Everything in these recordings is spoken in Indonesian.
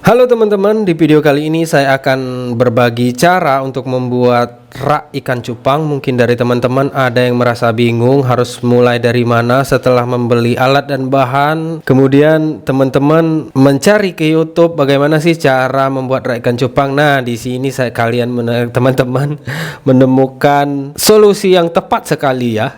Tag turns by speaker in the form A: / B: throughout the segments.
A: Halo teman-teman, di video kali ini saya akan berbagi cara untuk membuat rak ikan cupang. Mungkin dari teman-teman ada yang merasa bingung harus mulai dari mana setelah membeli alat dan bahan. Kemudian teman-teman mencari ke YouTube bagaimana sih cara membuat rak ikan cupang. Nah, di sini teman-teman menemukan solusi yang tepat sekali ya.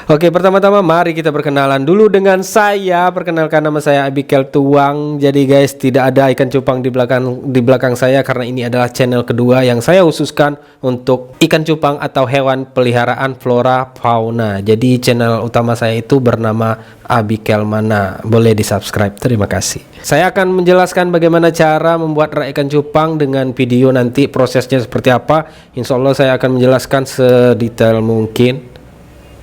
A: Oke, pertama-tama mari kita berkenalan dulu dengan saya. Perkenalkan, nama saya Abikel Tuang. Jadi guys, tidak ada ikan cupang di belakang saya karena ini adalah channel kedua yang saya khususkan untuk ikan cupang atau hewan peliharaan flora fauna. Jadi channel utama saya itu bernama Abikel Mana. Boleh di-subscribe. Terima kasih. Saya akan menjelaskan bagaimana cara membuat rak ikan cupang dengan video nanti prosesnya seperti apa. Insya Allah saya akan menjelaskan sedetail mungkin.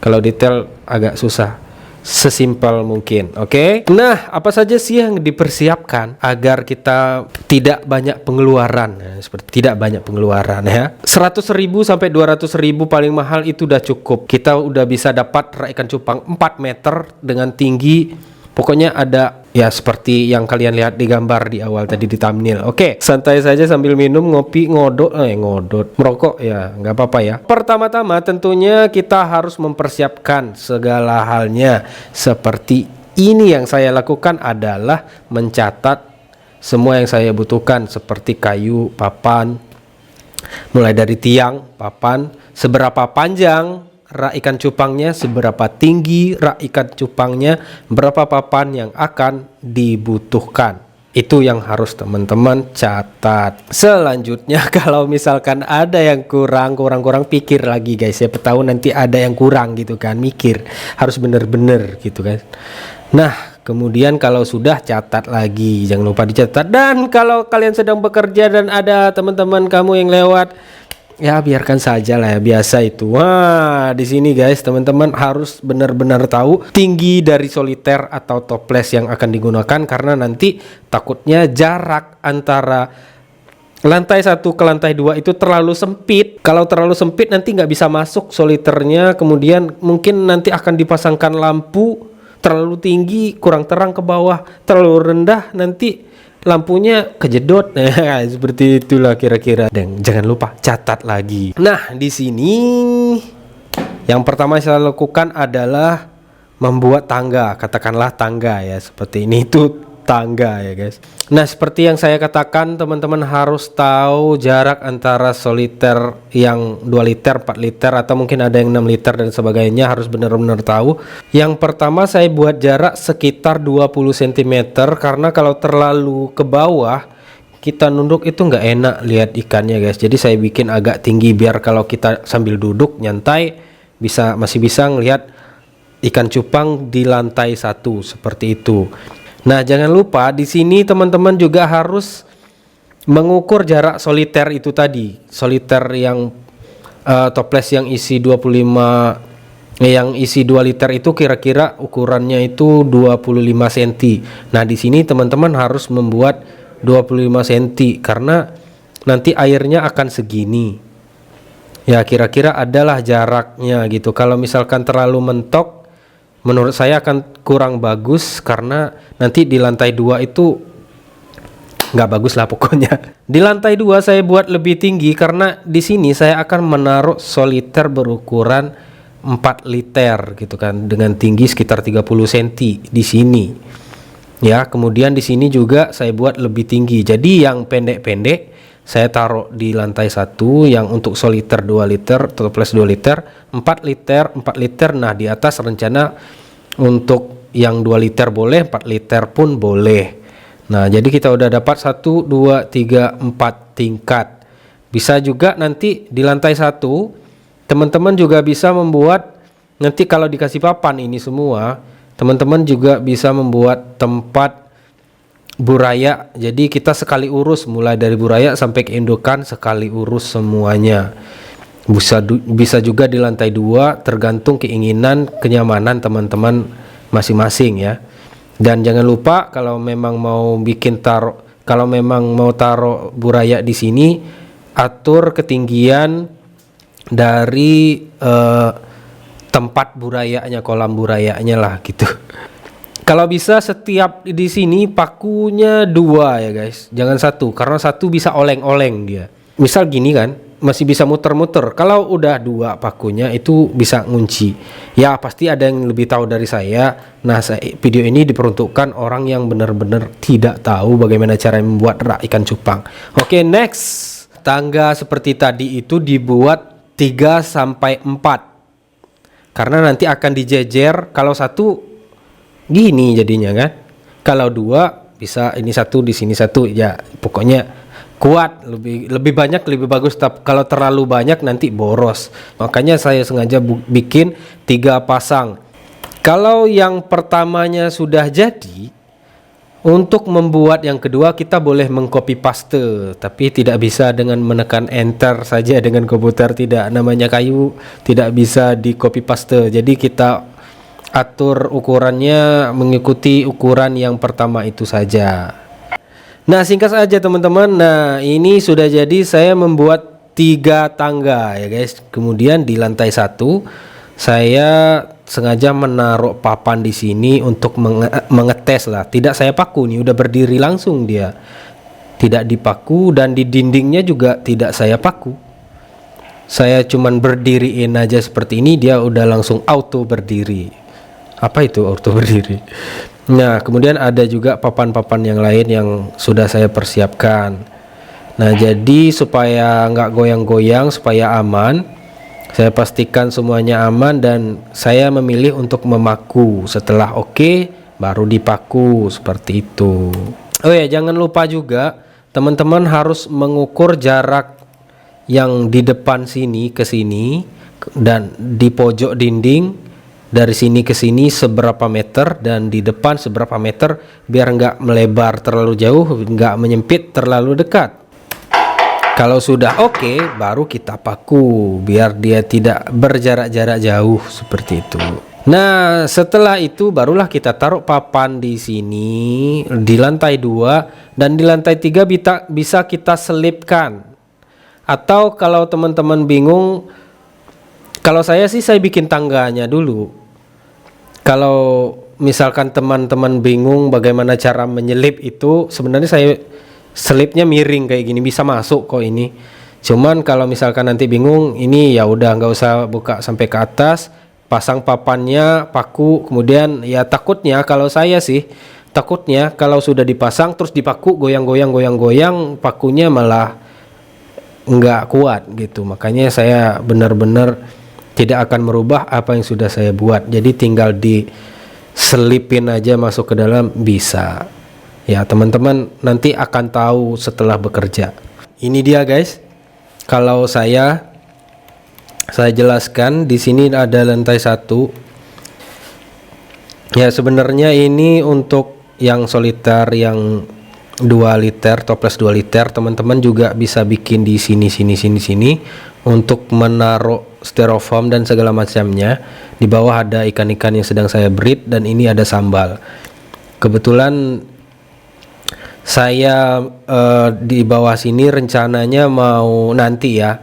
A: Kalau detail agak susah, sesimpel mungkin. Oke. Nah, apa saja sih yang dipersiapkan agar kita tidak banyak pengeluaran? Seperti tidak banyak pengeluaran ya. 100.000 sampai 200.000 paling mahal itu udah cukup. Kita udah bisa dapat rak ikan cupang 4 meter dengan tinggi. Pokoknya ada ya seperti yang kalian lihat di gambar di awal tadi di thumbnail. Oke, santai saja sambil minum, ngopi, merokok ya nggak apa-apa ya. Pertama-tama tentunya kita harus mempersiapkan segala halnya. Seperti ini yang saya lakukan adalah mencatat semua yang saya butuhkan seperti kayu, papan, mulai dari tiang, papan, seberapa panjang rak ikan cupangnya, seberapa tinggi rak ikan cupangnya, berapa papan yang akan dibutuhkan. Itu yang harus teman-teman catat. Selanjutnya kalau misalkan ada yang kurang pikir lagi guys. Siapa tahu nanti ada yang kurang gitu kan, mikir harus bener-bener gitu guys. Nah, kemudian kalau sudah catat lagi, jangan lupa dicatat. Dan kalau kalian sedang bekerja dan ada teman-teman kamu yang lewat, ya biarkan saja lah ya, biasa itu. Wah, di sini guys, teman-teman harus benar-benar tahu tinggi dari soliter atau toples yang akan digunakan, karena nanti takutnya jarak antara lantai 1 ke lantai 2 itu terlalu sempit. Kalau terlalu sempit nanti nggak bisa masuk soliternya. Kemudian mungkin nanti akan dipasangkan lampu terlalu tinggi, kurang terang ke bawah, terlalu rendah nanti lampunya kejedot. Nah, seperti itulah kira-kira. Dan jangan lupa catat lagi. Nah, di sini yang pertama saya lakukan adalah membuat tangga. Katakanlah tangga ya, seperti ini, itu tangga ya guys. Nah, seperti yang saya katakan, teman-teman harus tahu jarak antara soliter yang 2 liter, 4 liter, atau mungkin ada yang 6 liter dan sebagainya. Harus benar-benar tahu. Yang pertama saya buat jarak sekitar 20 cm, karena kalau terlalu ke bawah kita nunduk itu nggak enak lihat ikannya guys. Jadi saya bikin agak tinggi biar kalau kita sambil duduk nyantai masih bisa ngelihat ikan cupang di lantai 1 seperti itu. Nah, jangan lupa di sini teman-teman juga harus mengukur jarak soliter itu tadi. Soliter yang toples yang isi 25, yang isi 2 liter itu kira-kira ukurannya itu 25 cm. Nah, di sini teman-teman harus membuat 25 cm karena nanti airnya akan segini. Ya, kira-kira adalah jaraknya gitu. Kalau misalkan terlalu mentok, menurut saya akan kurang bagus, karena nanti di lantai 2 itu nggak bagus lah pokoknya. Di lantai 2 saya buat lebih tinggi karena di sini saya akan menaruh soliter berukuran 4 liter gitu kan, dengan tinggi sekitar 30 cm di sini. Ya, kemudian di sini juga saya buat lebih tinggi. Jadi yang pendek-pendek saya taruh di lantai 1, yang untuk soliter 2 liter, toples 2 liter, 4 liter, 4 liter. Nah, di atas rencana untuk yang 2 liter boleh, 4 liter pun boleh. Nah, jadi kita udah dapat 1, 2, 3, 4 tingkat. Bisa juga nanti di lantai 1, teman-teman juga bisa membuat, nanti kalau dikasih papan ini semua, teman-teman juga bisa membuat tempat buraya. Jadi kita sekali urus, mulai dari buraya sampai ke indukan sekali urus semuanya. Bisa juga di lantai 2, tergantung keinginan, kenyamanan teman-teman masing-masing ya. Dan jangan lupa kalau memang mau taruh buraya di sini, atur ketinggian dari tempat burayanya, kolam burayanya lah gitu. Kalau bisa setiap di sini pakunya 2 ya guys, jangan 1, karena 1 bisa oleng-oleng dia. Misal gini kan, masih bisa muter-muter. Kalau udah 2 pakunya itu bisa ngunci. Ya pasti ada yang lebih tahu dari saya. Nah, video ini diperuntukkan orang yang benar-benar tidak tahu bagaimana cara membuat rak ikan cupang. Oke, next. Tangga seperti tadi itu dibuat 3 sampai 4. Karena nanti akan dijejer. Kalau 1 gini jadinya kan. Kalau 2 bisa ini 1 di sini 1 ya, pokoknya kuat, lebih banyak lebih bagus. Tapi kalau terlalu banyak nanti boros. Makanya saya sengaja bikin 3 pasang. Kalau yang pertamanya sudah jadi, untuk membuat yang kedua kita boleh mengcopy paste, tapi tidak bisa dengan menekan enter saja dengan komputer, tidak, namanya kayu tidak bisa di copy paste. Jadi kita atur ukurannya mengikuti ukuran yang pertama itu saja. Nah, singkat saja teman-teman. Nah, ini sudah jadi, saya membuat 3 tangga ya guys. Kemudian di lantai 1 saya sengaja menaruh papan di sini untuk mengetes lah. Tidak saya paku nih, udah berdiri langsung dia. Tidak dipaku, dan di dindingnya juga tidak saya paku. Saya cuman berdiriin aja seperti ini, dia udah langsung auto berdiri. Apa itu auto berdiri? Nah, kemudian ada juga papan-papan yang lain yang sudah saya persiapkan. Nah, jadi supaya nggak goyang-goyang, supaya aman, saya pastikan semuanya aman, dan saya memilih untuk memaku. Setelah oke, baru dipaku seperti itu. Oh ya, jangan lupa juga teman-teman harus mengukur jarak yang di depan sini ke sini dan di pojok dinding dari sini ke sini seberapa meter, dan di depan seberapa meter, biar nggak melebar terlalu jauh, nggak menyempit terlalu dekat. Kalau sudah oke, baru kita paku biar dia tidak berjarak-jarak jauh seperti itu. Nah, setelah itu barulah kita taruh papan di sini di lantai 2, dan di lantai 3 bisa kita selipkan. Atau kalau teman-teman bingung, kalau saya sih saya bikin tangganya dulu. Kalau misalkan teman-teman bingung bagaimana cara menyelip itu, sebenarnya saya selipnya miring kayak gini, bisa masuk kok ini. Cuman kalau misalkan nanti bingung, ini ya udah nggak usah buka sampai ke atas, pasang papannya, paku, kemudian ya takutnya kalau saya sih takutnya kalau sudah dipasang terus dipaku goyang-goyang, pakunya malah nggak kuat gitu. Makanya saya benar-benar tidak akan merubah apa yang sudah saya buat. Jadi tinggal diselipin aja masuk ke dalam bisa. Ya, teman-teman nanti akan tahu setelah bekerja. Ini dia guys. Kalau saya jelaskan di sini ada lantai 1. Ya, sebenarnya ini untuk yang soliter yang 2 liter, toples 2 liter, teman-teman juga bisa bikin di sini untuk menaruh styrofoam dan segala macamnya. Di bawah ada ikan-ikan yang sedang saya breed, dan ini ada sambal. Kebetulan saya di bawah sini rencananya mau nanti ya,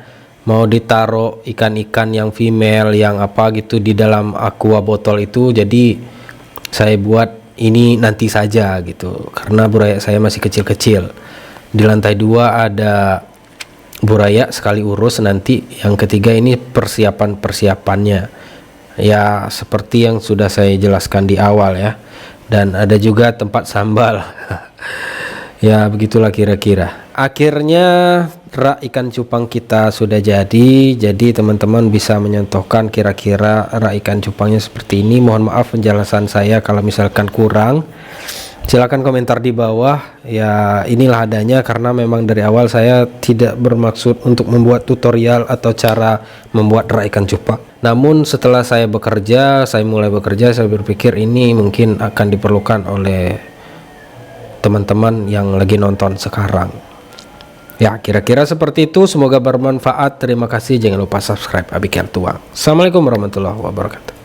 A: mau ditaruh ikan-ikan yang female yang apa gitu di dalam aqua botol itu. Jadi saya buat ini nanti saja gitu, karena buraya saya masih kecil-kecil. Di lantai 2 ada buraya sekali urus, nanti yang ketiga ini persiapannya ya seperti yang sudah saya jelaskan di awal ya. Dan ada juga tempat sambal. Ya begitulah kira-kira. Akhirnya rak ikan cupang kita sudah jadi teman-teman bisa menyentuhkan kira-kira rak ikan cupangnya seperti ini. Mohon maaf penjelasan saya kalau misalkan kurang, silahkan komentar di bawah. Ya inilah adanya, karena memang dari awal saya tidak bermaksud untuk membuat tutorial atau cara membuat rak ikan cupang. Namun setelah saya mulai bekerja, saya berpikir ini mungkin akan diperlukan oleh teman-teman yang lagi nonton sekarang. Ya kira-kira seperti itu, semoga bermanfaat. Terima kasih, jangan lupa subscribe Abiker Tuang. Assalamualaikum warahmatullahi wabarakatuh.